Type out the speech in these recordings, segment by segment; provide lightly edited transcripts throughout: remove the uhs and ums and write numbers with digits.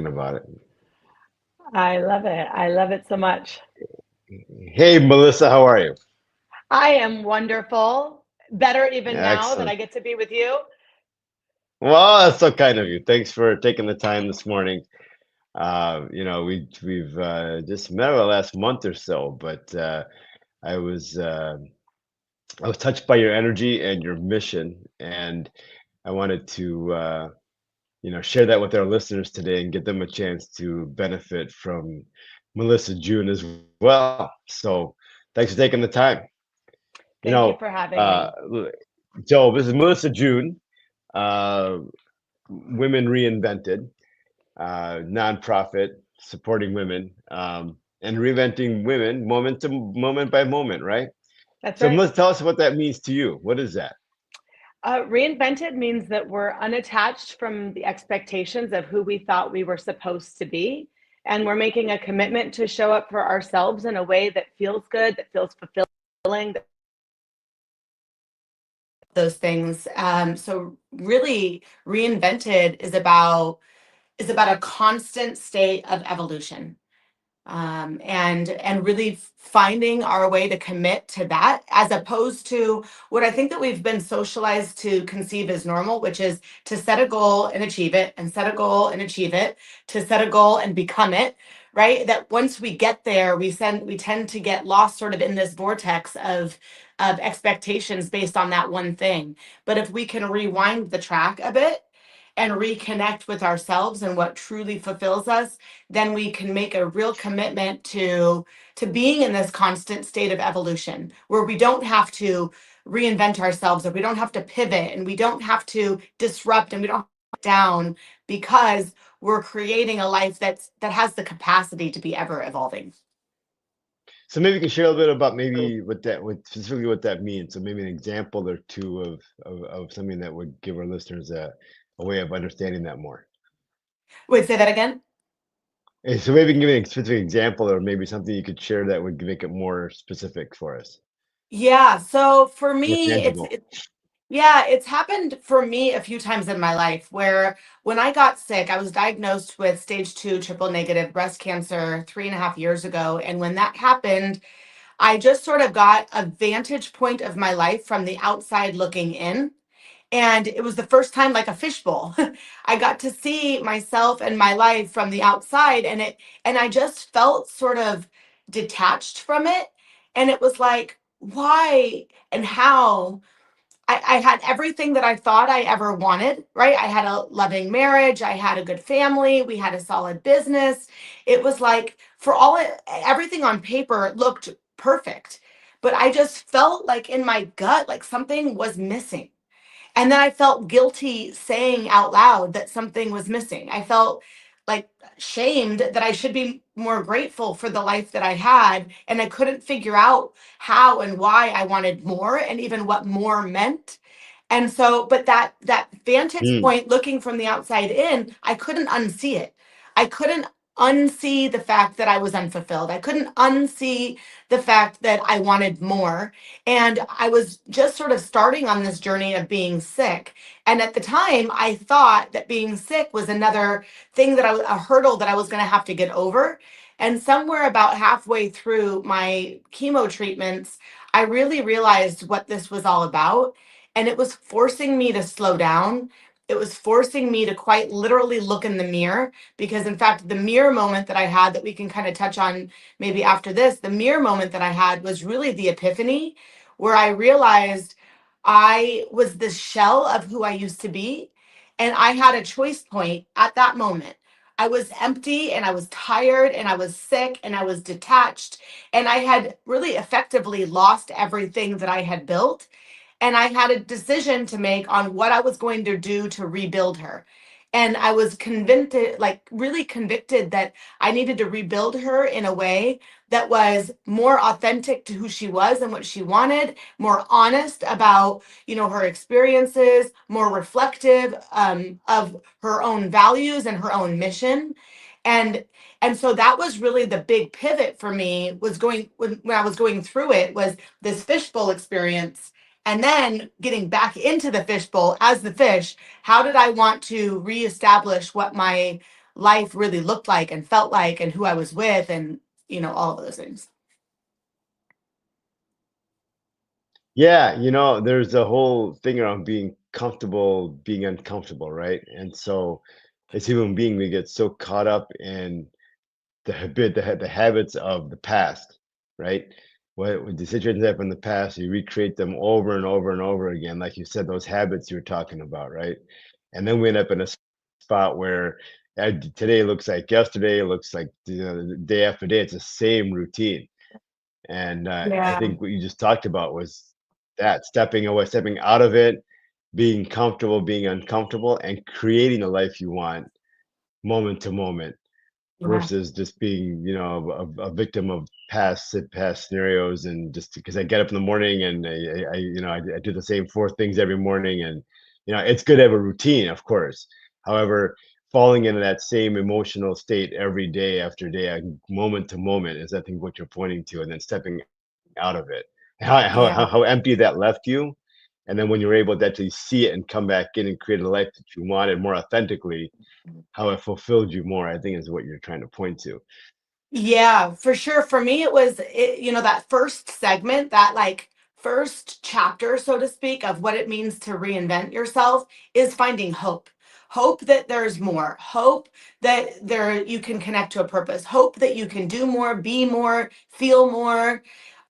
talking about it. I love it. I love it so much. Hey, Melissa, how are you? I am wonderful. Better even now that Excellent. I get to be with you. Well, that's so kind of you. Thanks for taking the time this morning. We've just met over the last month or so, but I was uh, I was touched by your energy and your mission, and I wanted to share that with our listeners today and give them a chance to benefit from Melissa June as well. So, thanks for taking the time. You Thank you know, for having uh, me. Joe, this is Melissa June, uh, Women Reinvented, nonprofit supporting women and reinventing women moment to moment by moment, right? That's So, right. Melissa, tell us what that means to you. What is that? Reinvented means that we're unattached from the expectations of who we thought we were supposed to be. And we're making a commitment to show up for ourselves in a way that feels good, that feels fulfilling, those things. So really, Reinvented is about a constant state of evolution, and really finding our way to commit to that, as opposed to what I think that we've been socialized to conceive as normal, which is to set a goal and achieve it, and set a goal and achieve it, to set a goal and become it. Right, that once we get there, we tend to get lost sort of in this vortex of expectations based on that one thing. But if we can rewind the track a bit and reconnect with ourselves and what truly fulfills us, then we can make a real commitment to being in this constant state of evolution, where we don't have to reinvent ourselves, or we don't have to pivot, and we don't have to disrupt, and we don't have to down, because we're creating a life that has the capacity to be ever evolving. So maybe you can share a little bit about maybe what specifically what that means. So maybe an example or two of something that would give our listeners a way of understanding that more. Wait, say that again. And so maybe you can give me a specific example or maybe something you could share that would make it more specific for us, Yeah, so for more me, tangible. yeah, it's happened for me a few times in my life, where when I got sick, I was diagnosed with stage 2 triple negative breast cancer 3.5 years ago. And when that happened, I just sort of got a vantage point of my life from the outside looking in. And it was the first time, like a fishbowl. I got to see myself and my life from the outside, and I just felt sort of detached from it. And it was like, why and how? I had everything that I thought I ever wanted, right? I had a loving marriage, I had a good family, we had a solid business. It was like, everything on paper looked perfect. But I just felt like in my gut, like something was missing. And then I felt guilty saying out loud that something was missing. I felt like shamed that I should be more grateful for the life that I had. And I couldn't figure out how and why I wanted more, and even what more meant. And so, but that vantage Hmm. point looking from the outside in, I couldn't unsee it. I couldn't unsee the fact that I was unfulfilled. I couldn't unsee the fact that I wanted more. And I was just sort of starting on this journey of being sick. And at the time, I thought that being sick was another thing, a hurdle that I was going to have to get over. And somewhere about halfway through my chemo treatments, I really realized what this was all about. And it was forcing me to slow down. It was forcing me to quite literally look in the mirror, because, in fact, the mirror moment that I had, that we can kind of touch on maybe after this, the mirror moment that I had was really the epiphany, where I realized I was the shell of who I used to be. And I had a choice point at that moment. I was empty, and I was tired, and I was sick, and I was detached, and I had really effectively lost everything that I had built. And I had a decision to make on what I was going to do to rebuild her. And I was convicted, like really convicted, that I needed to rebuild her in a way that was more authentic to who she was and what she wanted, more honest about, her experiences, more reflective, of her own values and her own mission. And and so that was really the big pivot for me, was going when I was going through it, was this fishbowl experience, and then getting back into the fishbowl as the fish. How did I want to reestablish what life really looked like and felt like and who I was with and, all of those things. Yeah, there's a whole thing around being comfortable, being uncomfortable, right? And so, as human being, we get so caught up in the habits of the past, right? What the situations happen in the past, you recreate them over and over and over again, like you said, those habits you were talking about, right? And then we end up in a spot where today looks like yesterday, looks like the day after day. It's the same routine, and I Yeah. think what you just talked about was that stepping away, stepping out of it, being comfortable, being uncomfortable, and creating the life you want moment to moment Yeah. versus just being, a victim of past scenarios. And just because I get up in the morning and I do the same four things every morning, and it's good to have a routine, of course. However, falling into that same emotional state every day after day, moment to moment, is I think what you're pointing to, and then stepping out of it. Yeah. How empty that left you, and then when you're able to actually see it and come back in and create a life that you wanted more authentically, how it fulfilled you more, I think is what you're trying to point to. Yeah, for sure. For me, it was, that first segment, that like first chapter, so to speak, of what it means to reinvent yourself is finding hope. Hope that there's more, hope that you can connect to a purpose, hope that you can do more, be more, feel more,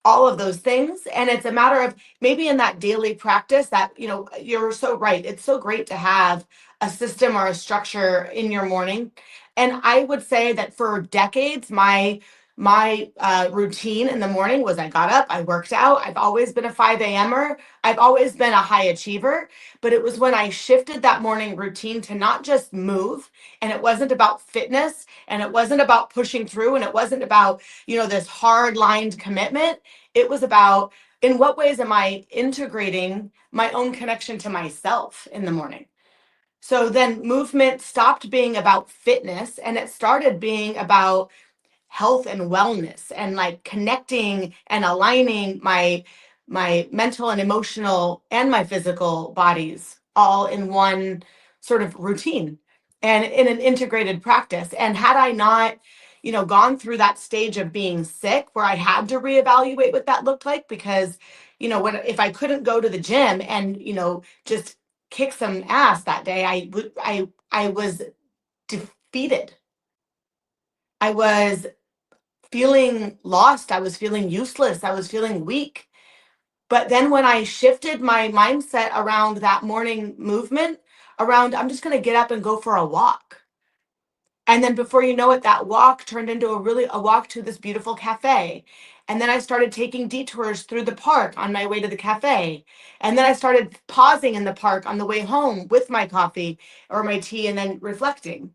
all of those things. And it's a matter of maybe in that daily practice that, you're so right. It's so great to have a system or a structure in your morning. And I would say that for decades, my routine in the morning was I got up, I worked out. I've always been a 5 a.m.er. I've always been a high achiever. But it was when I shifted that morning routine to not just move, and it wasn't about fitness, and it wasn't about pushing through, and it wasn't about, this hard lined commitment. It was about in what ways am I integrating my own connection to myself in the morning? So then movement stopped being about fitness and it started being about health and wellness and like connecting and aligning my mental and emotional and my physical bodies all in one sort of routine and in an integrated practice. And had I not, gone through that stage of being sick where I had to reevaluate what that looked like, because when if I couldn't go to the gym and just kick some ass that day, I was defeated. I was feeling lost. I was feeling useless. I was feeling weak. But then when I shifted my mindset around that morning movement, around I'm just going to get up and go for a walk. And then before you know it, that walk turned into a walk to this beautiful cafe. And then I started taking detours through the park on my way to the cafe. And then I started pausing in the park on the way home with my coffee or my tea and then reflecting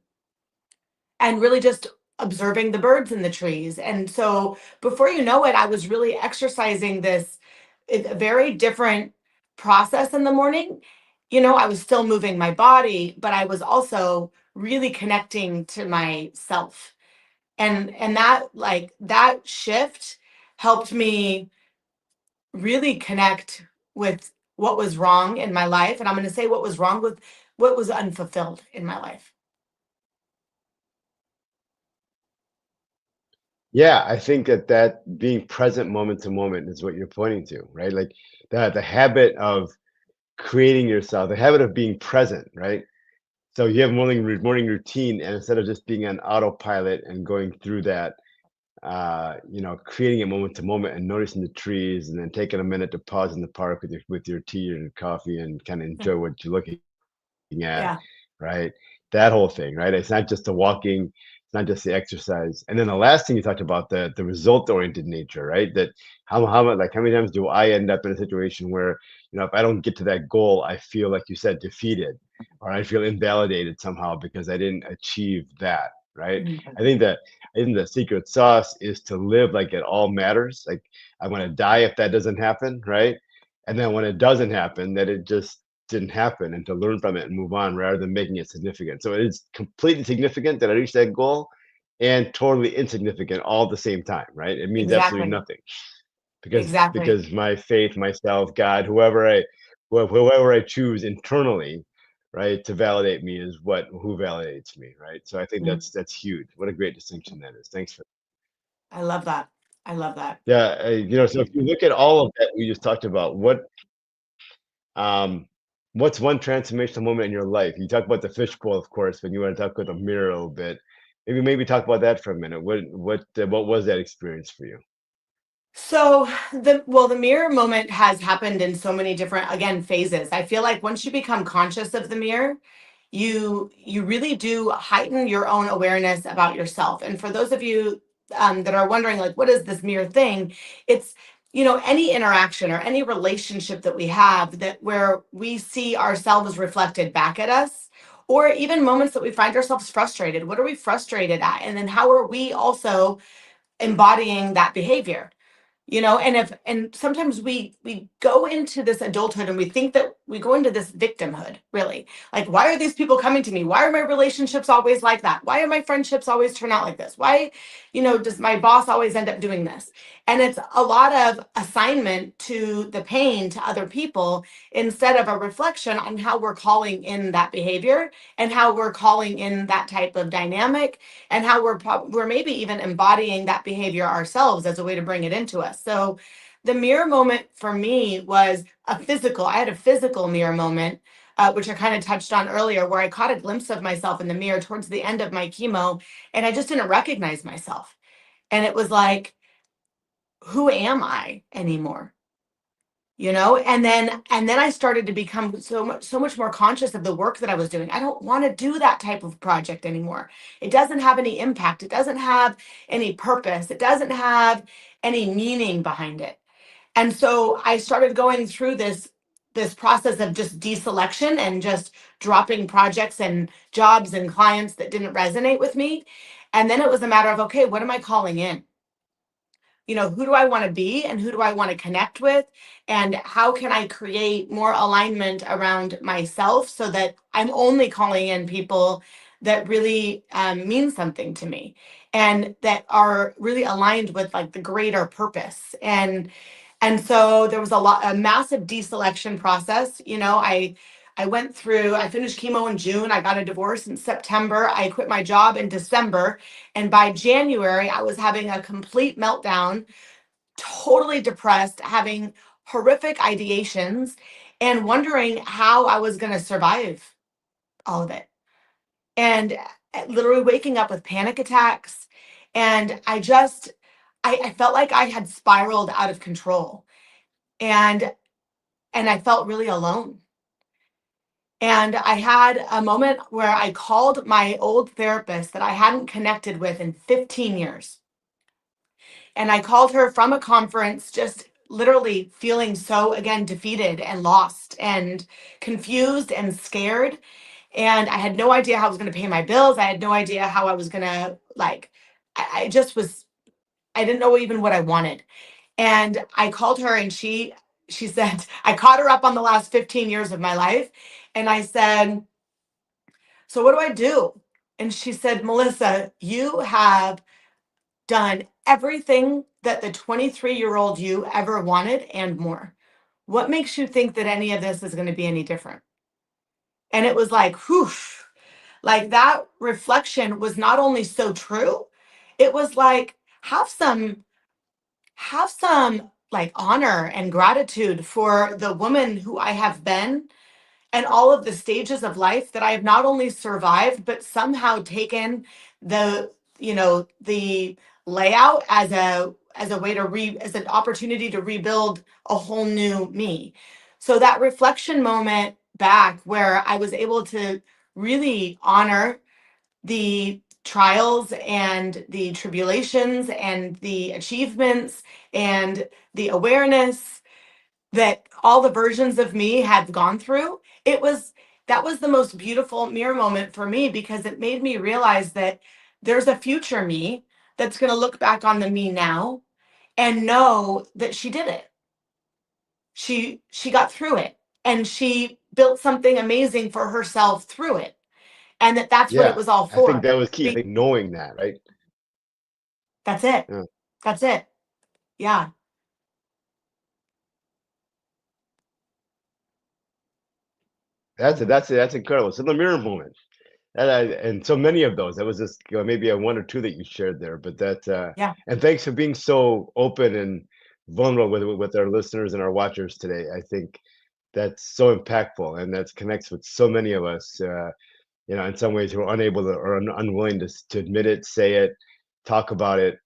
and really just observing the birds in the trees. And so before you know it, I was really exercising this a very different process in the morning. I was still moving my body, but I was also really connecting to myself. And that like that shift helped me really connect with what was wrong in my life. And I'm going to say what was wrong with what was unfulfilled in my life. Yeah, I think that being present moment to moment is what you're pointing to, right? Like the habit of creating yourself, the habit of being present, right? So you have morning routine, and instead of just being on autopilot and going through that, creating it moment to moment and noticing the trees, and then taking a minute to pause in the park with your tea and coffee and kind of enjoy what you're looking at, Yeah, right? That whole thing, right? It's not just the walking, it's not just the exercise. And then the last thing you talked about, the result oriented nature, right? That how many times do I end up in a situation where, if I don't get to that goal, I feel like you said defeated, or I feel invalidated somehow because I didn't achieve that, right? mhm, I think the secret sauce is to live like it all matters. Like I'm gonna die if that doesn't happen, right? And then when it doesn't happen, that it just didn't happen, and to learn from it and move on rather than making it significant. So it is completely significant that I reached that goal and totally insignificant all at the same time, right? It means absolutely exactly. nothing Exactly. because my faith, myself, God, whoever I choose internally, right? To validate me is what who validates me, right? So I think Mm. that's huge. What a great distinction that is. Thanks for I love that. I love that. yeah. So if you look at all of that we just talked about, um, what's one transformational moment in your life? You talk about the fishbowl, of course, but you want to talk about the mirror a little bit. Maybe talk about that for a minute. What was that experience for you? So the mirror moment has happened in so many different, again, phases. I feel like once you become conscious of the mirror, you really do heighten your own awareness about yourself. And for those of you that are wondering, like, what is this mirror thing? It's, any interaction or any relationship that we have that where we see ourselves reflected back at us, or even moments that we find ourselves frustrated. What are we frustrated at? And then how are we also embodying that behavior? And sometimes we go into this adulthood and we think that we go into this victimhood, really. Like, why are these people coming to me? Why are my relationships always like that? Why are my friendships always turn out like this? Why, does my boss always end up doing this? And it's a lot of assignment to the pain to other people instead of a reflection on how we're calling in that behavior and how we're calling in that type of dynamic and how we're maybe even embodying that behavior ourselves as a way to bring it into us. So the mirror moment for me was I had a physical mirror moment, which I kind of touched on earlier, where I caught a glimpse of myself in the mirror towards the end of my chemo, and I just didn't recognize myself. And it was like, who am I anymore? And then I started to become so much more conscious of the work that I was doing. I don't want to do that type of project anymore. It doesn't have any impact. It doesn't have any purpose. It doesn't have any meaning behind it. And so I started going through this process of just deselection and just dropping projects and jobs and clients that didn't resonate with me. And then it was a matter of, okay, what am I calling in? Who do I want to be and who do I want to connect with? And how can I create more alignment around myself so that I'm only calling in people that really mean something to me and that are really aligned with like the greater purpose. And so there was a massive deselection process. I finished chemo in June. I got a divorce in September. I quit my job in December. And by January, I was having a complete meltdown, totally depressed, having horrific ideations, and wondering how I was going to survive all of it. And literally waking up with panic attacks. And I felt like I had spiraled out of control. And I felt really alone. And I had a moment where I called my old therapist that I hadn't connected with in 15 years. And I called her from a conference, just literally feeling so, again, defeated and lost and confused and scared. And I had no idea how I was going to pay my bills. I had no idea how I was going to, like, I just was, I didn't know even what I wanted. And I called her and she said, I caught her up on the last 15 years of my life. And I said, so what do I do? And she said, Melissa, you have done everything that the 23-year-old you ever wanted and more. What makes you think that any of this is going to be any different? And it was like, whew, like that reflection was not only so true, it was like, have some like honor and gratitude for the woman who I have been and all of the stages of life that I have not only survived, but somehow taken the layout as a way to as an opportunity to rebuild a whole new me. So that reflection moment back where I was able to really honor the trials and the tribulations and the achievements and the awareness that all the versions of me had gone through, that was the most beautiful mirror moment for me because it made me realize that there's a future me that's going to look back on the me now and know that she did it. She got through it and she built something amazing for herself through it, and that's what it Yeah, was all I think for. that was key. I think knowing that, right? That's it. Yeah. That's it. Yeah. that's incredible. So the mirror moment. And so many of those. That was just maybe a one or two that you shared there, but that Yeah. and thanks for being so open and vulnerable with our listeners and our watchers today. I think that's so impactful, and that connects with so many of us. In some ways, who are unable to or unwilling to admit it, say it, talk about it.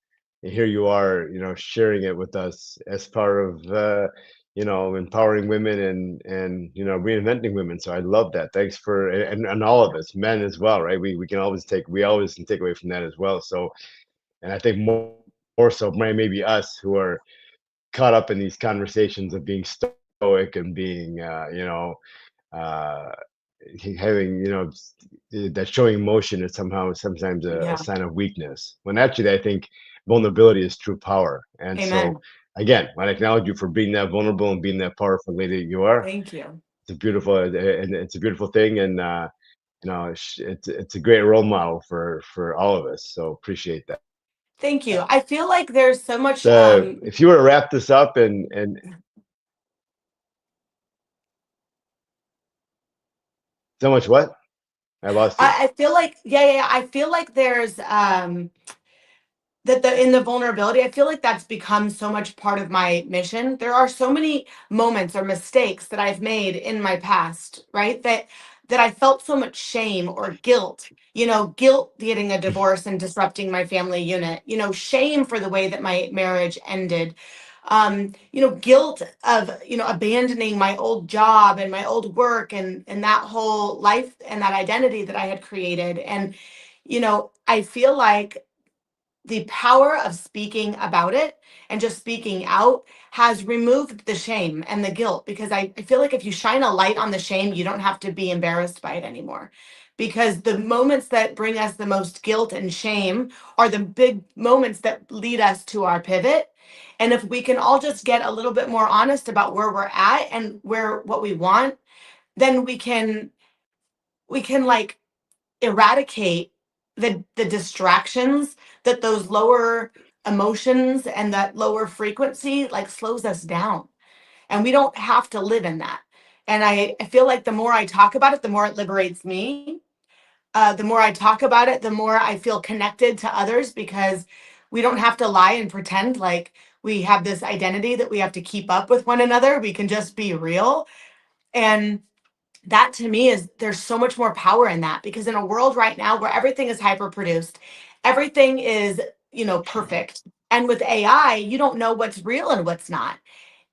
And here you are, sharing it with us as part of empowering women and reinventing women. So I love that. Thanks for and all of us, men as well, right? We always can take away from that as well. So and I think more so maybe us who are caught up in these conversations of being stoic and being uh having that showing emotion is somehow sometimes a Yeah. sign of weakness, when actually I think vulnerability is true power. And so Amen. again, I acknowledge you for being that vulnerable and being that powerful lady that you are. Thank you. It's a beautiful thing, and it's a great role model for all of us, so appreciate that. Thank you. I feel like there's so much If you were to wrap this up and so much what, I lost you. I feel like yeah, I feel like there's that the in the vulnerability, I feel like that's become so much part of my mission. There are so many moments or mistakes that I've made in my past, right? That I felt so much shame or guilt. Guilt getting a divorce and disrupting my family unit. Shame for the way that my marriage ended. Guilt of abandoning my old job and my old work and that whole life and that identity that I had created. And I feel like the power of speaking about it and just speaking out has removed the shame and the guilt, because I feel like if you shine a light on the shame, you don't have to be embarrassed by it anymore. Because the moments that bring us the most guilt and shame are the big moments that lead us to our pivot. And if we can all just get a little bit more honest about where we're at and where what we want, then we can like eradicate the distractions that those lower emotions and that lower frequency like slows us down, and we don't have to live in that. And I feel like the more I talk about it, the more it liberates me. The more I talk about it, the more I feel connected to others, because we don't have to lie and pretend like we have this identity that we have to keep up with one another. We can just be real. And that to me is, there's so much more power in that, because in a world right now where everything is hyper produced, everything is perfect, and with AI you don't know what's real and what's not.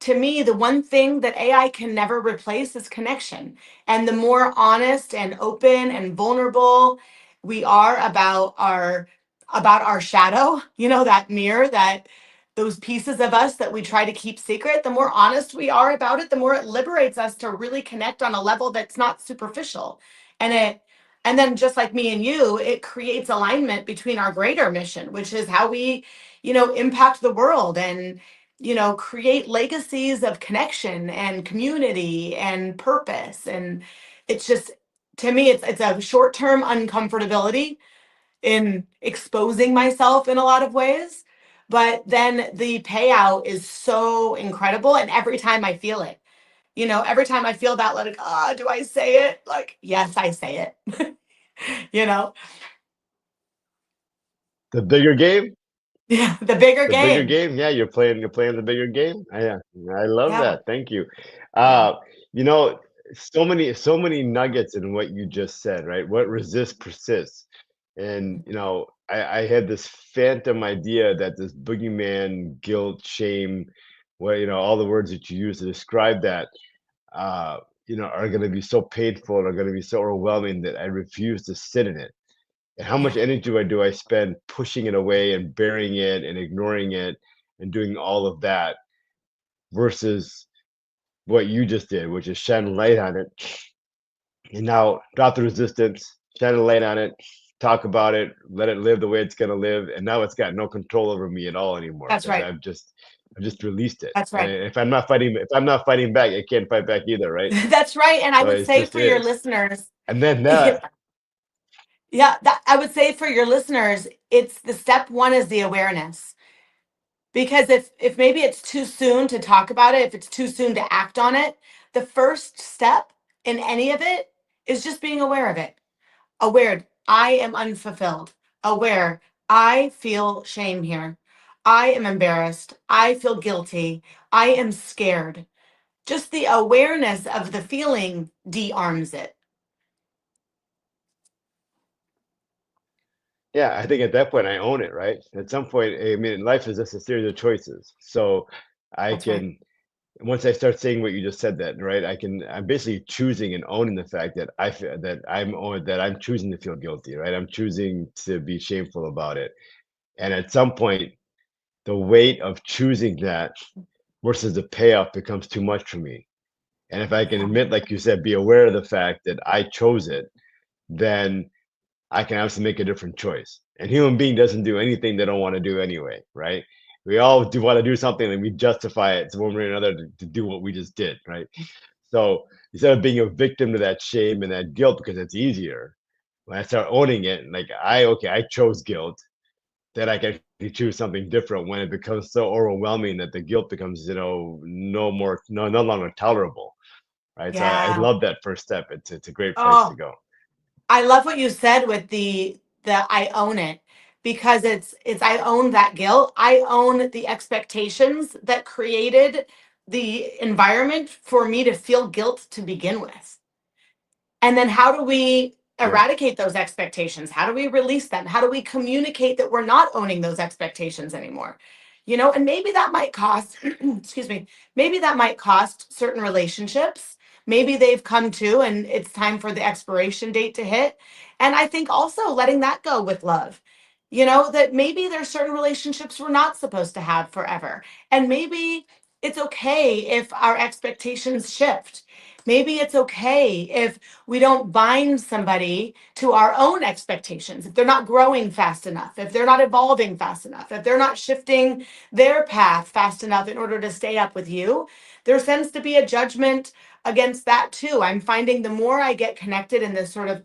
To me, the one thing that AI can never replace is connection. And the more honest and open and vulnerable we are about our shadow, that mirror, that those pieces of us that we try to keep secret, the more honest we are about it, the more it liberates us to really connect on a level that's not superficial. And then, just like me and you, it creates alignment between our greater mission, which is how we, impact the world and create legacies of connection and community and purpose. And it's just, to me, it's a short-term uncomfortability in exposing myself in a lot of ways. But then the payout is so incredible. And every time I feel it, every time I feel that, like, do I say it? Like, yes, I say it. you know, The bigger game. yeah, the bigger The bigger game. game? Yeah, you're playing the bigger game? Yeah, I love Yeah. that, thank you. Yeah. Uh, you know, so many nuggets in what you just said, right? What resists persists. And, I had this phantom idea that this boogeyman, guilt, shame, all the words that you use to describe that, uh, are gonna be so painful and are gonna be so overwhelming that I refuse to sit in it. And how much Yeah. energy do I spend pushing it away and burying it and ignoring it and doing all of that versus what you just did, which is shine a light on it. And now drop the resistance, shine a light on it, talk about it, let it live the way it's gonna live. And now it's got no control over me at all anymore That's because right. I've just released it. That's And right. if I'm not fighting back, it can't fight back either, right? That's right. And I So would it say just for your is. listeners, And then yeah, that yeah, I would say for your listeners, it's the step one is the awareness. Because if maybe it's too soon to talk about it, if it's too soon to act on it, the first step in any of it is just being aware of it. Aware, I am unfulfilled. Aware, I feel shame here. I am embarrassed. I feel guilty. I am scared. Just the awareness of the feeling de-arms it. Yeah, I think at that point I own it, right? At some point, I mean, life is just a series of choices. So I That's right. can, once I start saying what you just said, that right, I'm basically choosing and owning the fact that I feel that I'm choosing to feel guilty, right? I'm choosing to be shameful about it. And at some point, the weight of choosing that versus the payoff becomes too much for me. And if I can Yeah. admit, like you said, be aware of the fact that I chose it, then I can obviously make a different choice. And human being doesn't do anything they don't want to do anyway, right? We all do want to do something and we justify it to one way or another to do what we just did, right? So instead of being a victim to that shame and that guilt because it's easier, when I start owning it, like I chose guilt, then I can actually choose something different when it becomes so overwhelming that the guilt becomes, no longer tolerable, right? So I Yeah. love that first step. It's a great place to Oh, go. I love what you said with the I own it, because it's I own that guilt. I own the expectations that created the environment for me to feel guilt to begin with. And then how do we Yep. eradicate those expectations? How do we release them? How do we communicate that we're not owning those expectations anymore? And maybe that might cost, excuse me, maybe that might cost certain relationships. Maybe they've come to and it's time for the expiration date to hit. And I think also letting that go with love. That maybe there's certain relationships we're not supposed to have forever. And maybe it's okay if our expectations shift. Maybe it's okay if we don't bind somebody to our own expectations, if they're not growing fast enough, if they're not evolving fast enough, if they're not shifting their path fast enough in order to stay up with you. There tends to be a judgment against that too. I'm finding the more I get connected in this sort of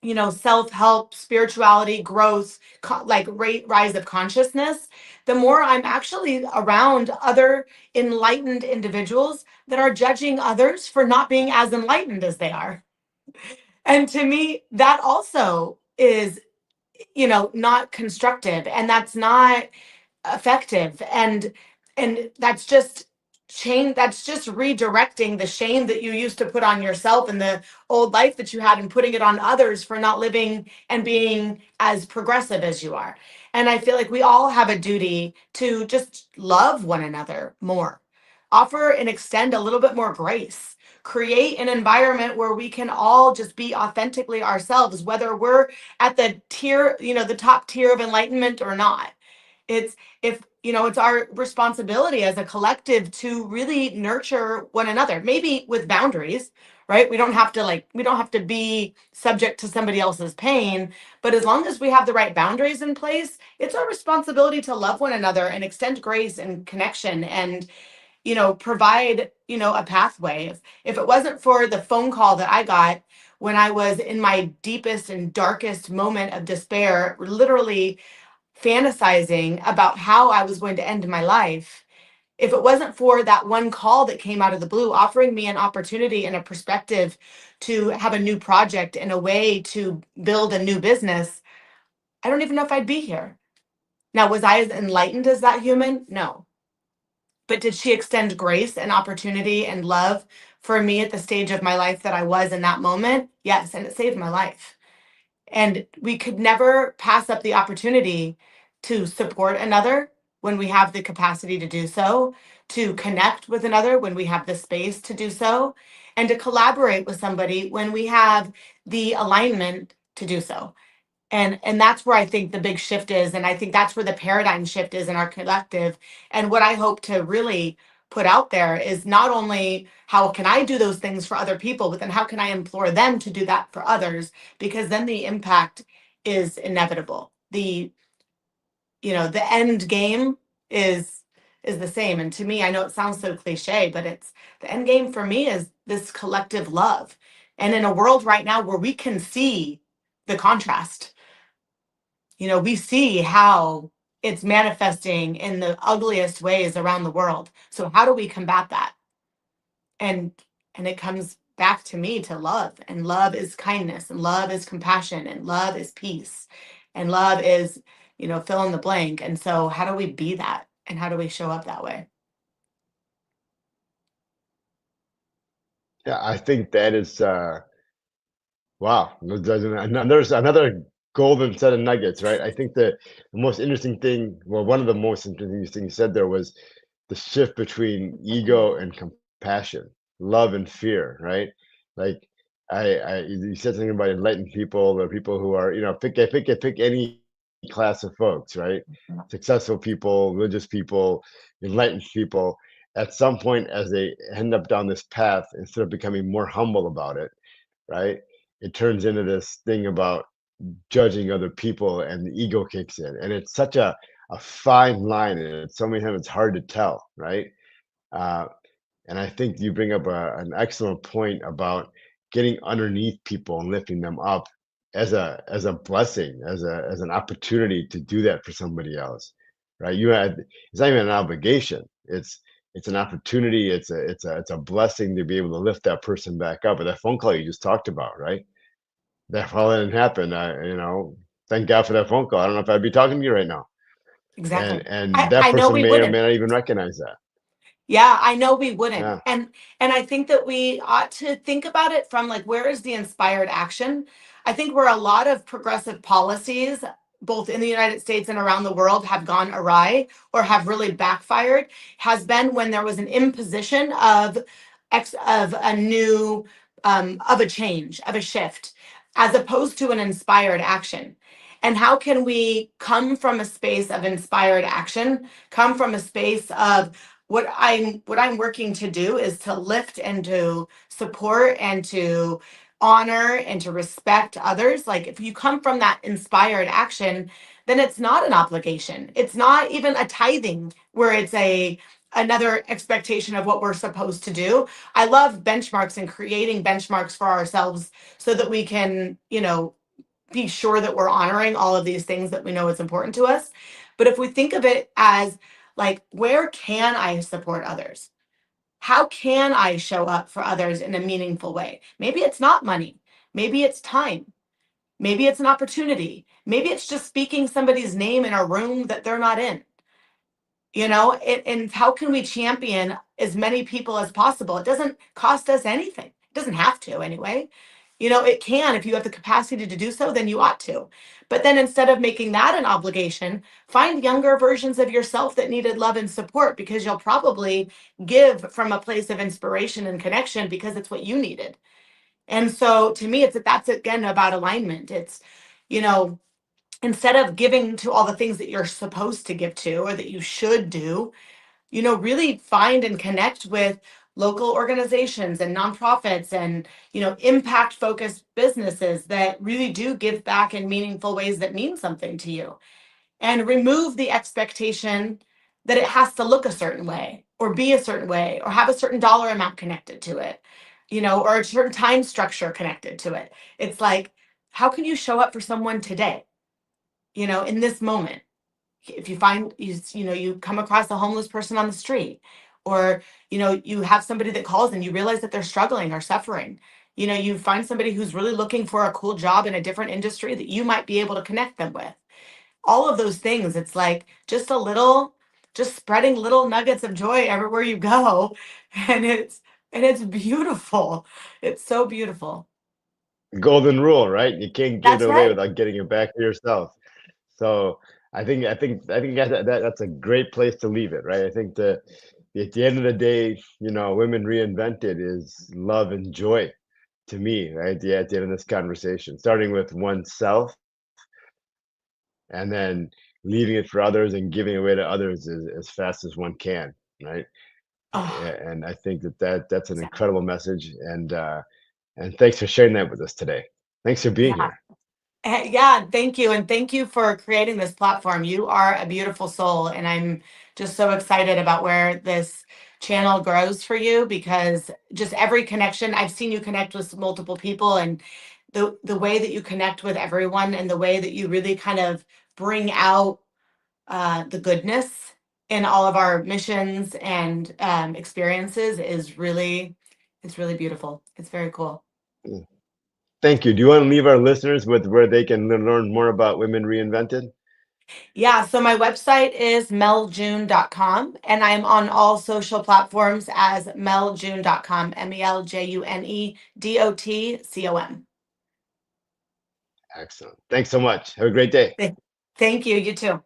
self-help, spirituality, growth, like rate rise of consciousness, the more I'm actually around other enlightened individuals that are judging others for not being as enlightened as they are. And to me, that also is, not constructive, and that's not effective. And that's just redirecting the shame that you used to put on yourself and the old life that you had, and putting it on others for not living and being as progressive as you are. And I feel like we all have a duty to just love one another more, offer and extend a little bit more grace, create an environment where we can all just be authentically ourselves, whether we're at the tier, the top tier of enlightenment or not. It's if it's our responsibility as a collective to really nurture one another, maybe with boundaries, right? We don't have to be subject to somebody else's pain, but as long as we have the right boundaries in place, it's our responsibility to love one another and extend grace and connection, and provide a pathway. If it wasn't for the phone call that I got when I was in my deepest and darkest moment of despair, literally fantasizing about how I was going to end my life, if it wasn't for that one call that came out of the blue, offering me an opportunity and a perspective to have a new project and a way to build a new business, I don't even know if I'd be here. Now, was I as enlightened as that human? No. But did she extend grace and opportunity and love for me at the stage of my life that I was in that moment? Yes. And it saved my life. And we could never pass up the opportunity to support another when we have the capacity to do so, to connect with another when we have the space to do so, and to collaborate with somebody when we have the alignment to do so. And that's where I think the big shift is, and I think that's where the paradigm shift is in our collective. And what I hope to really put out there is not only how can I do those things for other people, but then how can I implore them to do that for others, because then the impact is inevitable. The end game is the same. And to me, I know it sounds so cliche, but it's the end game for me is this collective love. And in a world right now where we can see the contrast, we see how it's manifesting in the ugliest ways around the world. So how do we combat that? And and it comes back to me to love, and love is kindness, and love is compassion, and love is peace, and love is, fill in the blank. And so how do we be that, and how do we show up that way? Yeah, I think that is wow. There's another golden set of nuggets, right? I think the most interesting thing, well, one of the most interesting things you said there was the shift between ego and compassion, love and fear, right? Like you said something about enlightened people or people who are, pick any class of folks, right? Successful people, religious people, enlightened people. At some point, as they end up down this path, instead of becoming more humble about it, right? It turns into this thing about judging other people and the ego kicks in. And it's such a fine line. And it's so many times it's hard to tell, right? Uh, and I think you bring up an excellent point about getting underneath people and lifting them up as a blessing, as an opportunity to do that for somebody else, right? It's not even an obligation. It's an opportunity. It's a blessing to be able to lift that person back up. But that phone call you just talked about, right? That probably didn't happen. Thank God for that phone call. I don't know if I'd be talking to you right now. Exactly. And I, that I know person we may or wouldn't. may not even recognize that. Yeah, I know we wouldn't. Yeah. And I think that we ought to think about it from, like, where is the inspired action? I think where a lot of progressive policies, both in the United States and around the world, have gone awry or have really backfired has been when there was an imposition of a new of a change, of a shift, as opposed to an inspired action. And how can we come from a space of inspired action, come from a space of what I'm working to do is to lift and to support and to honor and to respect others. Like, if you come from that inspired action, then it's not an obligation. It's not even a tithing where it's a another expectation of what we're supposed to do. I love benchmarks and creating benchmarks for ourselves so that we can, be sure that we're honoring all of these things that we know is important to us. But if we think of it as, like, where can I support others? How can I show up for others in a meaningful way? Maybe it's not money. Maybe it's time. Maybe it's an opportunity. Maybe it's just speaking somebody's name in a room that they're not in. And how can we champion as many people as possible? It doesn't cost us anything. It doesn't have to, anyway. It can. If you have the capacity to do so, then you ought to. But then, instead of making that an obligation, find younger versions of yourself that needed love and support, because you'll probably give from a place of inspiration and connection because it's what you needed. And so, to me, that's again about alignment. It's, you know, instead of giving to all the things that you're supposed to give to or that you should do, really find and connect with local organizations and nonprofits and, impact focused businesses that really do give back in meaningful ways that mean something to you, and remove the expectation that it has to look a certain way or be a certain way or have a certain dollar amount connected to it, or a certain time structure connected to it. It's like, how can you show up for someone today, in this moment? If you find you come across a homeless person on the street, or you have somebody that calls and you realize that they're struggling or suffering, you find somebody who's really looking for a cool job in a different industry that you might be able to connect them with. All of those things, it's like just spreading little nuggets of joy everywhere you go. And it's beautiful. It's so beautiful. Golden rule, right? You can't give it That's away right. without getting it back to yourself. So I think that's a great place to leave it, right? I think that at the end of the day, women reinvented is love and joy to me, right? At the end of this conversation, starting with oneself and then leaving it for others and giving away to others as fast as one can, right? Oh, And I think that's an exactly. incredible message, and thanks for sharing that with us today. Thanks for being Yeah. here. Yeah, thank you. And thank you for creating this platform. You are a beautiful soul. And I'm just so excited about where this channel grows for you, because just every connection, I've seen you connect with multiple people, and the way that you connect with everyone and the way that you really kind of bring out the goodness in all of our missions and experiences is really It's really beautiful. It's very cool. Mm. Thank you. Do you want to leave our listeners with where they can learn more about Women Reinvented? Yeah, so my website is meljune.com, and I'm on all social platforms as meljune.com, meljunedotcom. Excellent. Thanks so much. Have a great day. Thank you, you too.